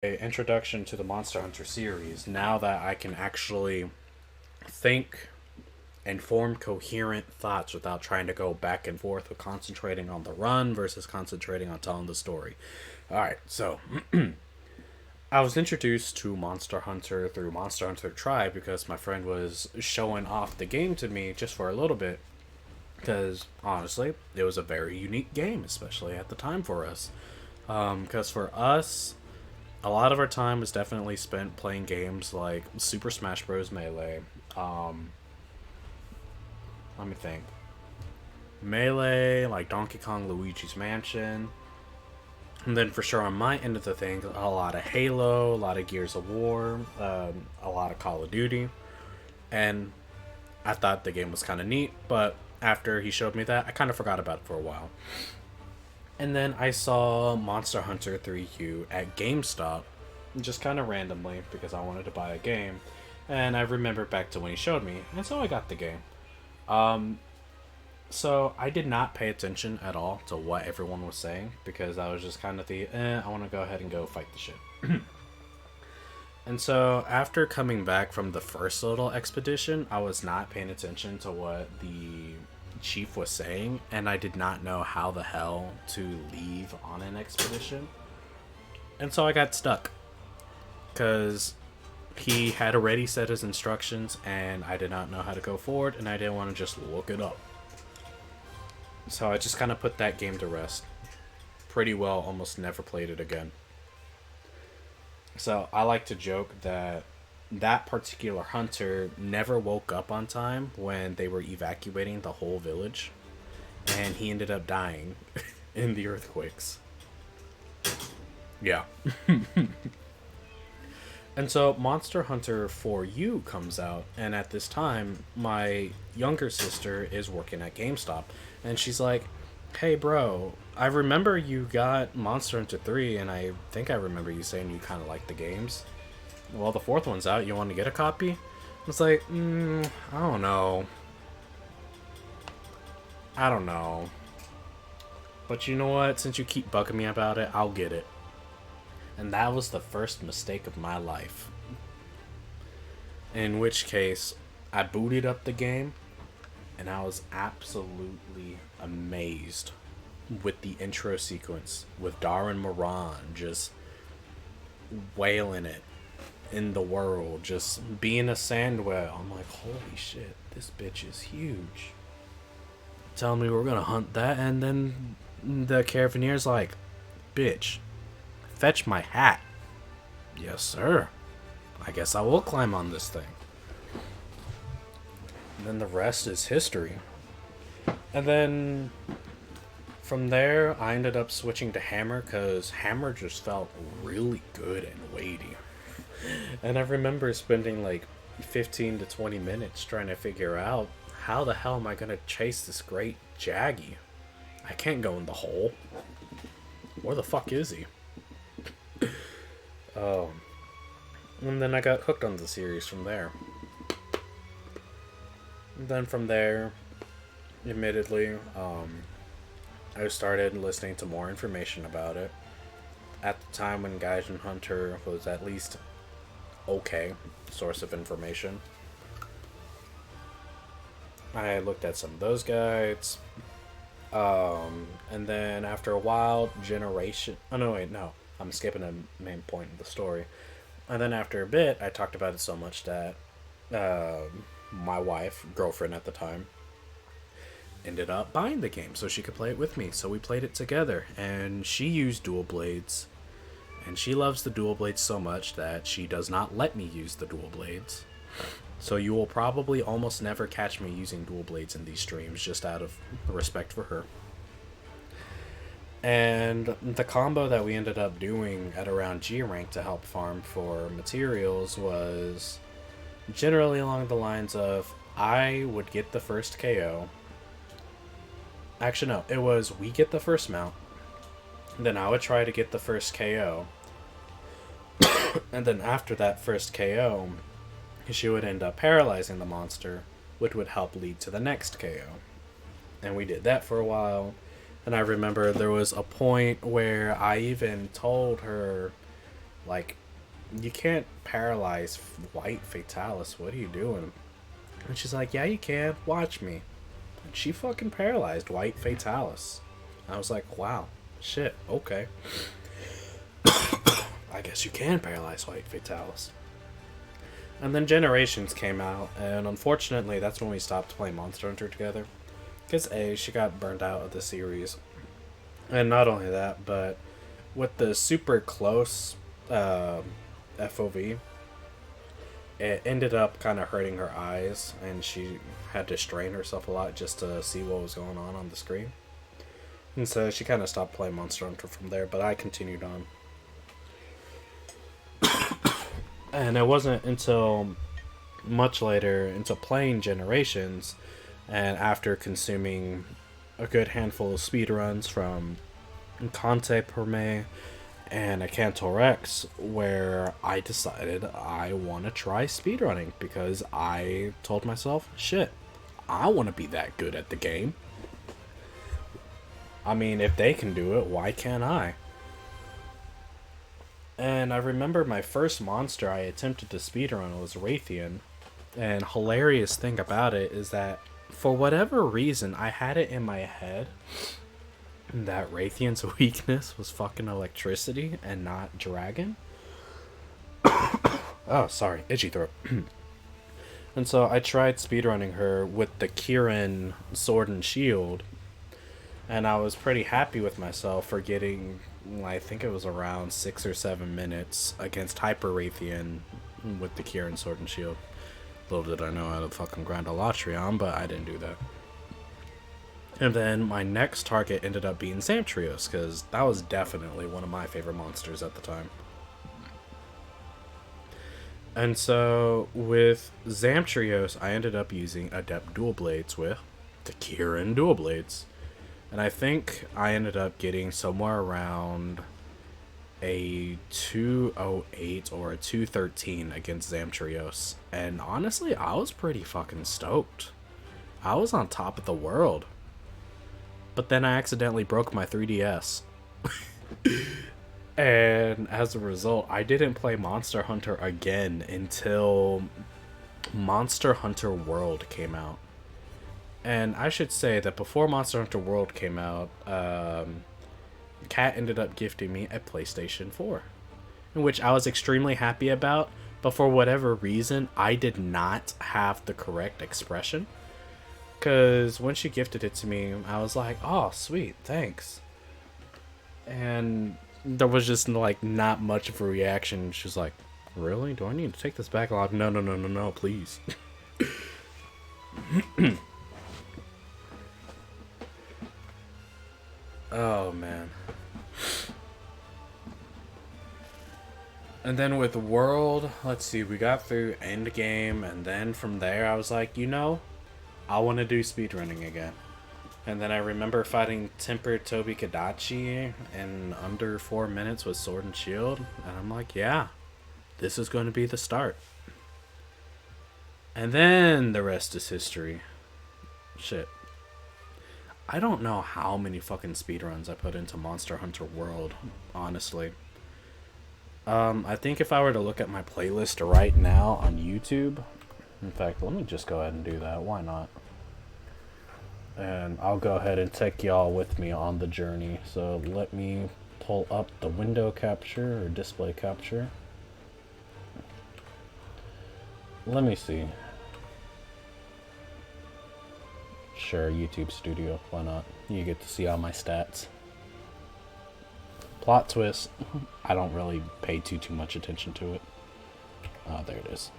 A introduction to the Monster Hunter series, now that I can actually think and form coherent thoughts without trying to go back and forth with concentrating on the run versus concentrating on telling the story. Alright, so I was introduced to Monster Hunter through Monster Hunter Tribe because my friend was showing off the game to me just for a little bit. Because honestly, it was a very unique game, especially at the time for us. Because for us, a lot of our time was definitely spent playing games like Super Smash Bros. Melee. Um, Let me think. Melee, like Donkey Kong Luigi's Mansion. And then for sure on my end of the thing, a lot of Halo, a lot of Gears of War, a lot of Call of Duty. And I thought the game was kind of neat, but after he showed me that, I kind of forgot about it for a while. And then I saw Monster Hunter 3U at GameStop, just kind of randomly because I wanted to buy a game. And I remember back to when he showed me, and so I got the game. Um, so I did not pay attention at all to what everyone was saying because I was just kind of I want to go ahead and go fight the shit. And so after coming back from the first little expedition, I was not paying attention to what the chief was saying, and I did not know how the hell to leave on an expedition. And so I got stuck because he had already set his instructions and I did not know how to go forward, and I didn't want to just look it up. So I just kind of put that game to rest. Pretty well, almost never played it again. So I like to joke that that particular hunter never woke up on time when they were evacuating the whole village, and he ended up dying in the earthquakes. Yeah. And so Monster Hunter 4U comes out, and at this time, my younger sister is working at GameStop, and she's like, "Hey, bro, I remember you got Monster Hunter 3, and I think I remember you saying you kind of like the games. Well, the fourth one's out. You want to get a copy?" It's like, I don't know. I don't know. But you know what? Since you keep bugging me about it, I'll get it. And that was the first mistake of my life. In which case, I booted up the game, and I was absolutely amazed with the intro sequence with Darren Moran just wailing it in the world, just being a sand whale. I'm like, holy shit, this bitch is huge. Telling me we're gonna hunt that, and then the caravanier's like, bitch, fetch my hat. Yes, sir. I guess I will climb on this thing. And then the rest is history. And then from there, I ended up switching to Hammer because Hammer just felt really good and weighty. And I remember spending like 15 to 20 minutes trying to figure out how the hell am I going to chase this great Jaggy? I can't go in the hole. Where the fuck is he? Oh. And then I got hooked on the series from there. And then from there, admittedly, I started listening to more information about it. At the time when Gaijin Hunter was at least okay source of information, I looked at some of those guides. And then after a while, Generation. Oh no, wait, no, I'm skipping a main point of the story. And then after a bit, I talked about it so much that my wife, girlfriend at the time, ended up buying the game so she could play it with me. So we played it together, and she used dual blades, and she loves the dual blades so much that she does not let me use the dual blades. So you will probably almost never catch me using dual blades in these streams, just out of respect for her. And the combo that we ended up doing at around G rank to help farm for materials was generally along the lines of I would get the first KO. Actually, no, it was we get the first mount, then I would try to get the first KO, and then after that first KO, she would end up paralyzing the monster, which would help lead to the next KO. And we did that for a while. And I remember there was a point where I even told her, Like, you can't paralyze White Fatalis. What are you doing? And she's like, yeah, you can. Watch me. And she fucking paralyzed White Fatalis. I was like, wow. Shit. Okay. I guess you can paralyze White Fatalis. And then Generations came out, and unfortunately, that's when we stopped playing Monster Hunter together. Because A, she got burned out of the series. And not only that, but with the super close FOV, it ended up kind of hurting her eyes, and she had to strain herself a lot just to see what was going on the screen. And so she kind of stopped playing Monster Hunter from there, but I continued on. And it wasn't until much later into playing Generations, and after consuming a good handful of speedruns from Conte Perme and a Cantor Rex, where I decided I want to try speedrunning, because I told myself, shit, I want to be that good at the game. I mean, if they can do it, why can't I? And I remember my first monster I attempted to speedrun was Raytheon. And hilarious thing about it is that, for whatever reason, I had it in my head that Raytheon's weakness was fucking electricity and not dragon. Oh, sorry, itchy throat. And so I tried speedrunning her with the Kirin Sword and Shield, and I was pretty happy with myself for getting, I think it was around 6 or 7 minutes against Hyper Raytheon with the Kirin Sword and Shield. Little did I know how to fucking grind a Latrion, but I didn't do that. And then my next target ended up being Zamtrios, because that was definitely one of my favorite monsters at the time. And so with Zamtrios, I ended up using Adept Dual Blades with the Kirin Dual Blades. And I think I ended up getting somewhere around a 208 or a 213 against Zamtrios. And honestly, I was pretty fucking stoked. I was on top of the world. But then I accidentally broke my 3DS. And as a result, I didn't play Monster Hunter again until Monster Hunter World came out. And I should say that before Monster Hunter World came out, Kat ended up gifting me a PlayStation 4, in which I was extremely happy about, but for whatever reason, I did not have the correct expression. Because when she gifted it to me, I was like, oh, sweet, thanks. And there was just, like, not much of a reaction. She was like, really? Do I need to take this back? I'm like, no, please. Oh, man. And then with World, let's see, we got through Endgame, and then from there I was like, you know, I want to do speedrunning again. And then I remember fighting Tempered Tobi Kadachi in under 4 minutes with Sword and Shield, and I'm like, yeah, this is going to be the start. And then the rest is history. Shit. I don't know how many fucking speedruns I put into Monster Hunter World, honestly. I think if I were to look at my playlist right now on YouTube, in fact, let me just go ahead and do that, why not? And I'll go ahead and take y'all with me on the journey. So let me pull up the window capture or display capture. Let me see. Sure, YouTube Studio, why not? You get to see all my stats. Plot twist, I don't really pay too much attention to it. Oh, there it is.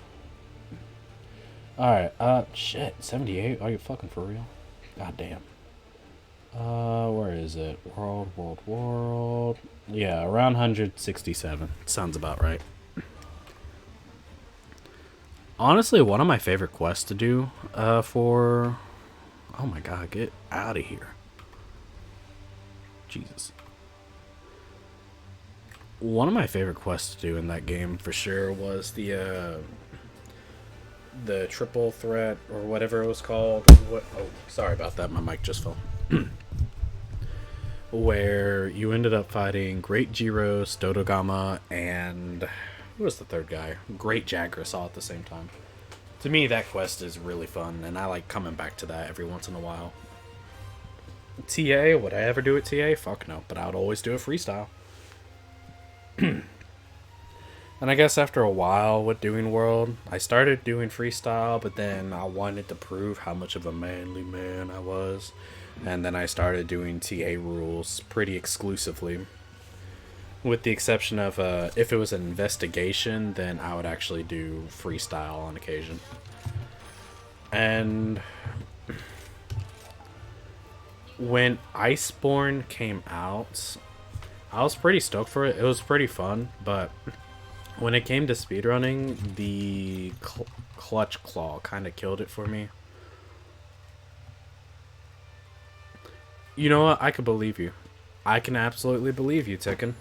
Alright, shit, 78? Are you fucking for real? God damn. Where is it? World. Yeah, around 167. Sounds about right. Honestly, one of my favorite quests to do, for... Oh my god, get out of here. Jesus. One of my favorite quests to do in that game, for sure, was the triple threat, or whatever it was called. Oh, sorry about that, my mic just fell. where you ended up fighting Great Gyros, Dodogama, and who was the third guy? Great Jagras all at the same time. To me, that quest is really fun, and I like coming back to that every once in a while. TA, would I ever do it TA? Fuck no, but I would always do it freestyle. And I guess after a while with doing World, I started doing freestyle, but then I wanted to prove how much of a manly man I was. And then I started doing TA rules pretty exclusively. With the exception of if it was an investigation, then I would actually do freestyle on occasion. And when Iceborne came out, I was pretty stoked for it. It was pretty fun, but when it came to speedrunning, the Clutch Claw kind of killed it for me. You know what? I could believe you. I can absolutely believe you, Tekken.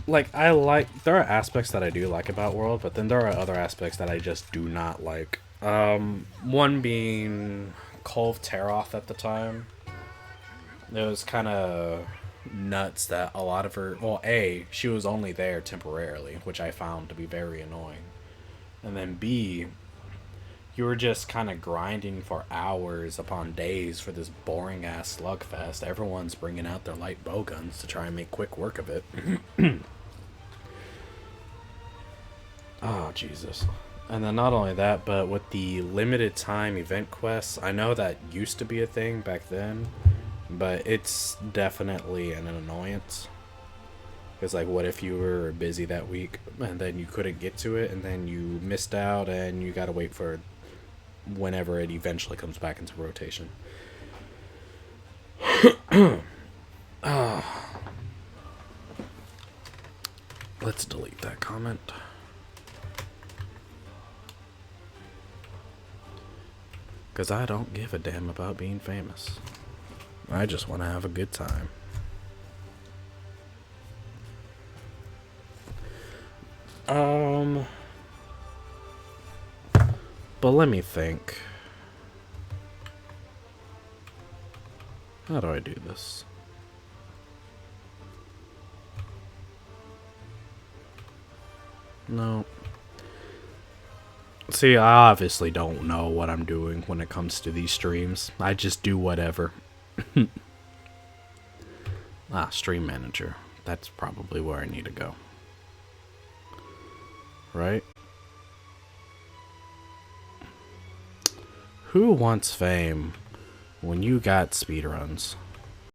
Like, there are aspects that I do like about World, but then there are other aspects that I just do not like. One being Kolv Teroth at the time. It was kind of nuts that a lot of her, well, A, she was only there temporarily, which I found to be very annoying. And then B, you were just kind of grinding for hours upon days for this boring ass slugfest. Everyone's bringing out their light bowguns to try and make quick work of it. Oh, Jesus. And then not only that, but with the limited time event quests, I know that used to be a thing back then, but it's definitely an annoyance. Because, like, what if you were busy that week and then you couldn't get to it and then you missed out and you gotta wait for whenever it eventually comes back into rotation. Let's delete that comment. Because I don't give a damn about being famous. I just want to have a good time. But let me think. How do I do this? No. See, I obviously don't know what I'm doing when it comes to these streams. I just do whatever. Stream manager. That's probably where I need to go. Right? Who wants fame when you got speedruns?